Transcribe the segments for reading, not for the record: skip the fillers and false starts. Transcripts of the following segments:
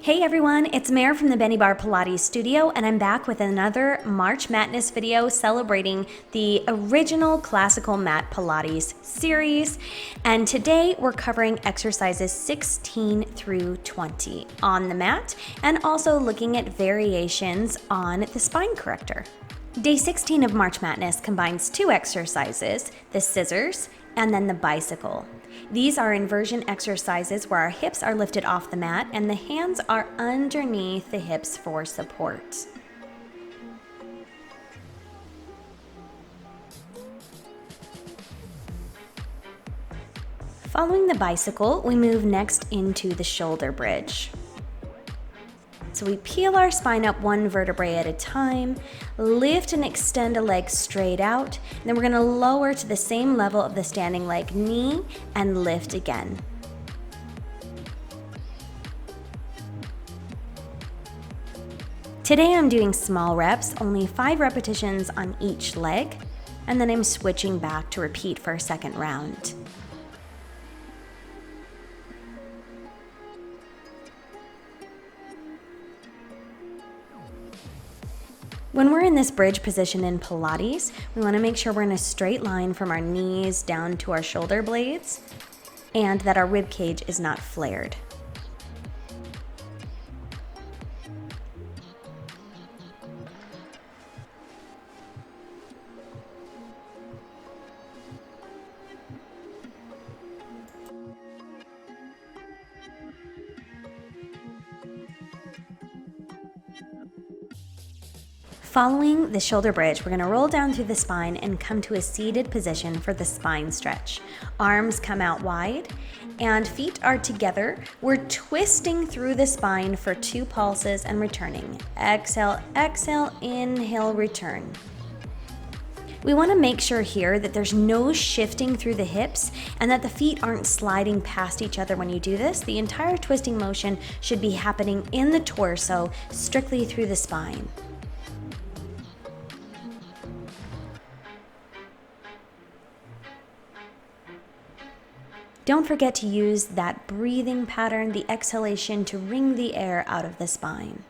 Hey everyone, it's Mare from the Bennie Barre Pilates studio, and I'm back with another March Matness video celebrating the original classical Mat Pilates series. And today we're covering exercises 16 through 20 on the mat and also looking at variations on the spine corrector. Day 16 of March Matness combines two exercises, the scissors and then the bicycle. These are inversion exercises where our hips are lifted off the mat and the hands are underneath the hips for support. Following the bicycle, we move next into the shoulder bridge. So we peel our spine up one vertebrae at a time, lift and extend a leg straight out, and then we're going to lower to the same level of the standing leg knee and lift again. Today I'm doing small reps, only 5 repetitions on each leg, and then I'm switching back to repeat for a second round. When we're in this bridge position in Pilates, we want to make sure we're in a straight line from our knees down to our shoulder blades and that our rib cage is not flared. Following the shoulder bridge, we're going to roll down through the spine and come to a seated position for the spine stretch. Arms come out wide and feet are together. We're twisting through the spine for 2 pulses and returning. Exhale, exhale, inhale, return. We want to make sure here that there's no shifting through the hips and that the feet aren't sliding past each other when you do this. The entire twisting motion should be happening in the torso, strictly through the spine. Don't forget to use that breathing pattern, the exhalation, to wring the air out of the spine.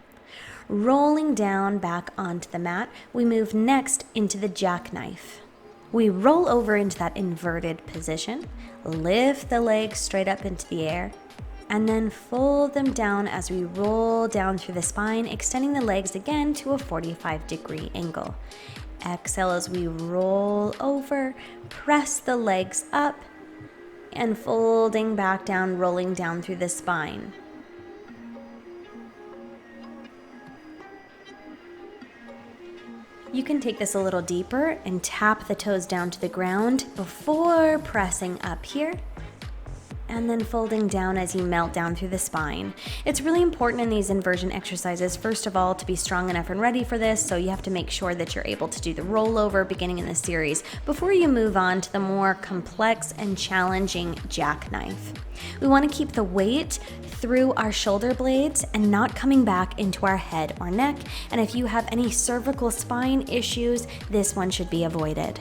Rolling down back onto the mat, we move next into the jackknife. We roll over into that inverted position, lift the legs straight up into the air, and then fold them down as we roll down through the spine, extending the legs again to a 45-degree angle. Exhale as we roll over, press the legs up, and folding back down, rolling down through the spine. You can take this a little deeper and tap the toes down to the ground before pressing up here, and then folding down as you melt down through the spine. It's really important in these inversion exercises, first of all, to be strong enough and ready for this, so you have to make sure that you're able to do the rollover beginning in the series before you move on to the more complex and challenging jackknife. We want to keep the weight through our shoulder blades and not coming back into our head or neck, and if you have any cervical spine issues, this one should be avoided.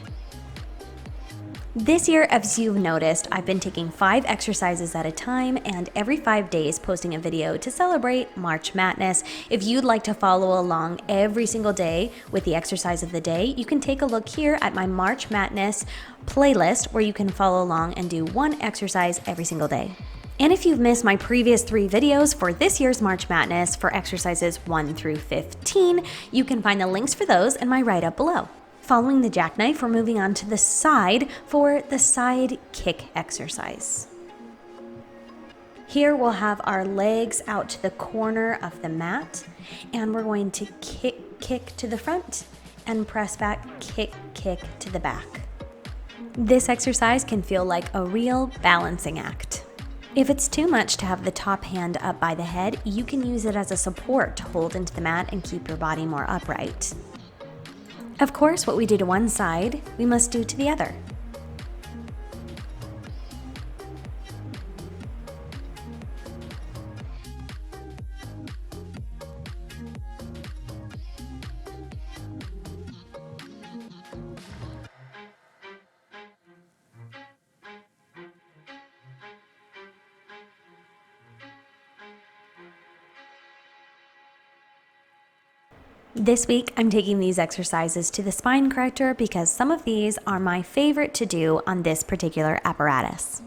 This year, as you've noticed, I've been taking 5 exercises at a time and every 5 days posting a video to celebrate March Matness. If you'd like to follow along every single day with the exercise of the day, you can take a look here at my March Matness playlist where you can follow along and do 1 exercise every single day. And if you've missed my previous 3 videos for this year's March Matness for exercises 1 through 15, you can find the links for those in my write-up below. Following the jackknife, we're moving on to the side for the side kick exercise. Here we'll have our legs out to the corner of the mat, and we're going to kick to the front and press back, kick to the back. This exercise can feel like a real balancing act. If it's too much to have the top hand up by the head, you can use it as a support to hold into the mat and keep your body more upright. Of course, what we do to one side, we must do to the other. This week, I'm taking these exercises to the spine corrector because some of these are my favorite to do on this particular apparatus.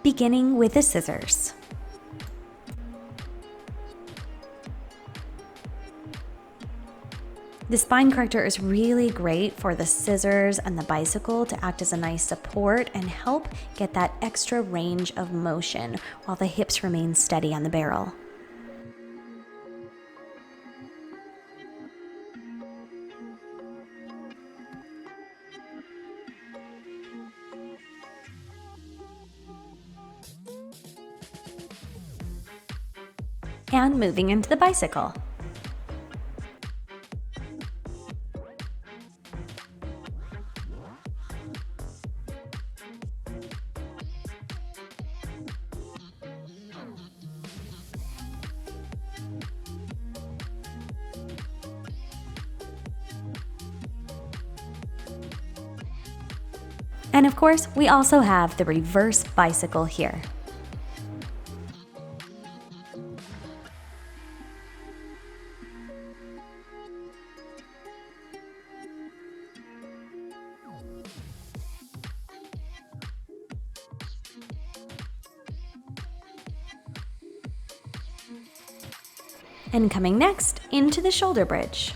Beginning with the scissors. The spine corrector is really great for the scissors and the bicycle to act as a nice support and help get that extra range of motion while the hips remain steady on the barrel. And moving into the bicycle. And of course, we also have the reverse bicycle here. And coming next, into the shoulder bridge.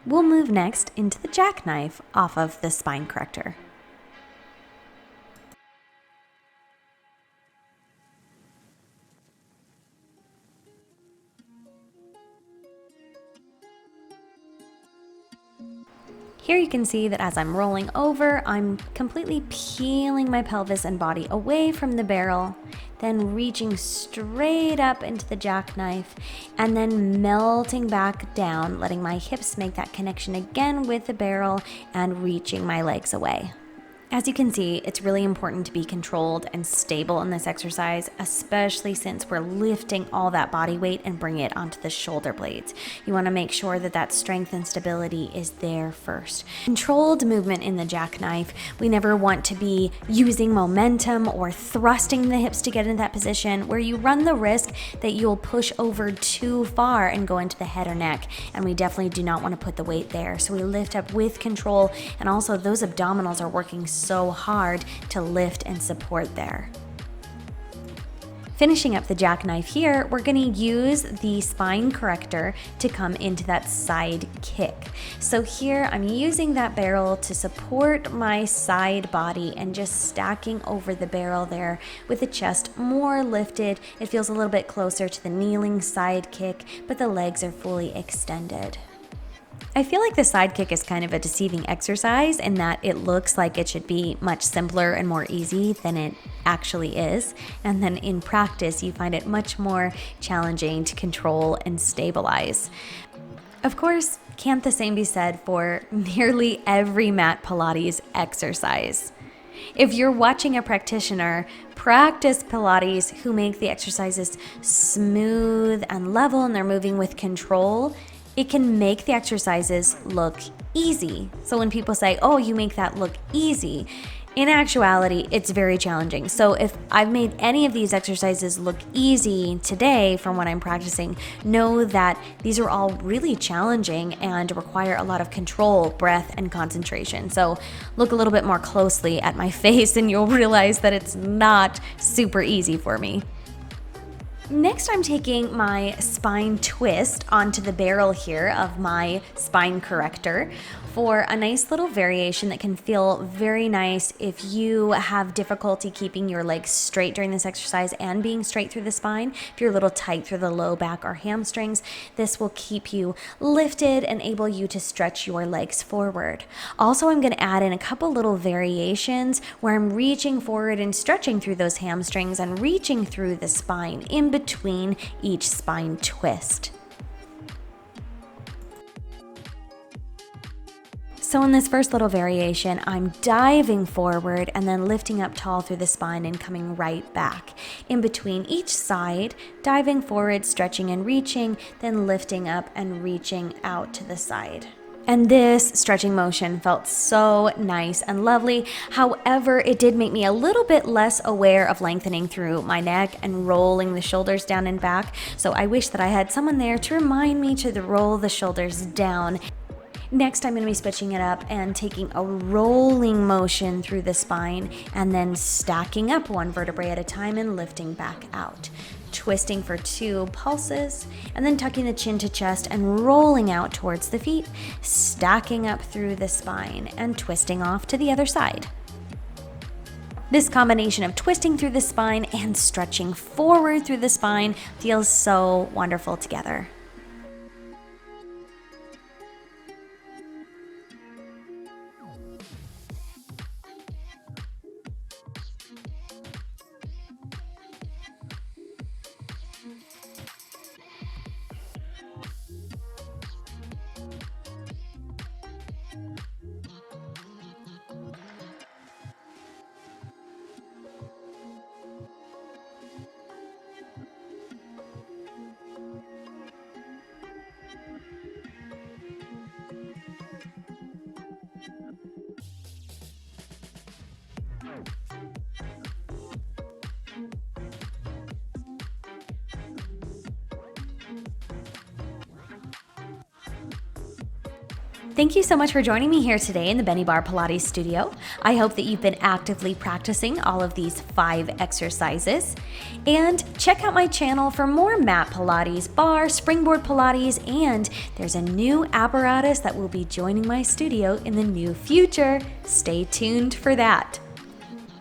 We'll move next into the jackknife off of the spine corrector. Here you can see that as I'm rolling over, I'm completely peeling my pelvis and body away from the barrel, then reaching straight up into the jackknife, and then melting back down, letting my hips make that connection again with the barrel and reaching my legs away. As you can see, it's really important to be controlled and stable in this exercise, especially since we're lifting all that body weight and bringing it onto the shoulder blades. You want to make sure that that strength and stability is there first. Controlled movement in the jackknife, we never want to be using momentum or thrusting the hips to get into that position where you run the risk that you'll push over too far and go into the head or neck, and we definitely do not want to put the weight there. So we lift up with control, and also those abdominals are working so hard to lift and support there. Finishing up the jackknife here, we're going to use the spine corrector to come into that side kick. So here I'm using that barrel to support my side body and just stacking over the barrel there with the chest more lifted. It feels a little bit closer to the kneeling side kick, but the legs are fully extended. I feel like the side kick is kind of a deceiving exercise in that it looks like it should be much simpler and more easy than it actually is. And then in practice, you find it much more challenging to control and stabilize. Of course, can't the same be said for nearly every Mat Pilates exercise? If you're watching a practitioner practice Pilates who make the exercises smooth and level and they're moving with control, it can make the exercises look easy. So when people say, oh, you make that look easy, in actuality, it's very challenging. So if I've made any of these exercises look easy today from what I'm practicing, know that these are all really challenging and require a lot of control, breath, and concentration. So look a little bit more closely at my face and you'll realize that it's not super easy for me. Next, I'm taking my spine twist onto the barrel here of my spine corrector for a nice little variation that can feel very nice if you have difficulty keeping your legs straight during this exercise and being straight through the spine. If you're a little tight through the low back or hamstrings, this will keep you lifted and enable you to stretch your legs forward. Also, I'm going to add in a couple little variations where I'm reaching forward and stretching through those hamstrings and reaching through the spine in between each spine twist. So in this first little variation, I'm diving forward and then lifting up tall through the spine and coming right back. In between each side, diving forward, stretching and reaching, then lifting up and reaching out to the side. And this stretching motion felt so nice and lovely. However, it did make me a little bit less aware of lengthening through my neck and rolling the shoulders down and back. So I wish that I had someone there to remind me to roll the shoulders down. Next, I'm going to be switching it up and taking a rolling motion through the spine and then stacking up one vertebrae at a time and lifting back out. Twisting for 2 pulses and then tucking the chin to chest and rolling out towards the feet, stacking up through the spine and twisting off to the other side. This combination of twisting through the spine and stretching forward through the spine feels so wonderful together. Thank you so much for joining me here today in the Bennie Barre Pilates studio. I hope that you've been actively practicing all of these 5 exercises. And check out my channel for more mat Pilates, barre, springboard Pilates, and there's a new apparatus that will be joining my studio in the near future. Stay tuned for that.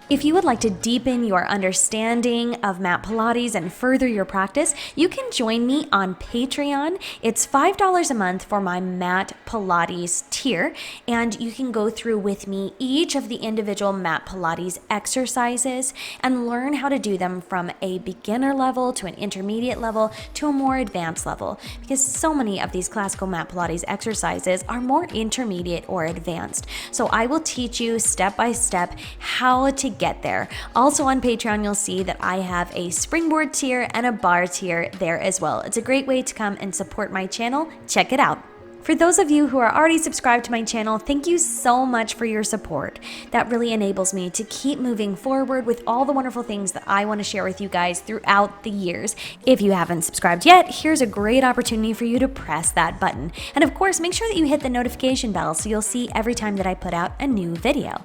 If you would like to deepen your understanding of Mat Pilates and further your practice, you can join me on Patreon. It's $5 a month for my Mat Pilates tier, and you can go through with me each of the individual Mat Pilates exercises and learn how to do them from a beginner level to an intermediate level to a more advanced level, because so many of these classical Mat Pilates exercises are more intermediate or advanced. So I will teach you step by step how to get there. Also on Patreon, you'll see that I have a springboard tier and a barre tier there as well. It's a great way to come and support my channel. Check it out. For those of you who are already subscribed to my channel, thank you so much for your support. That really enables me to keep moving forward with all the wonderful things that I want to share with you guys throughout the years. If you haven't subscribed yet, here's a great opportunity for you to press that button. And of course, make sure that you hit the notification bell so you'll see every time that I put out a new video.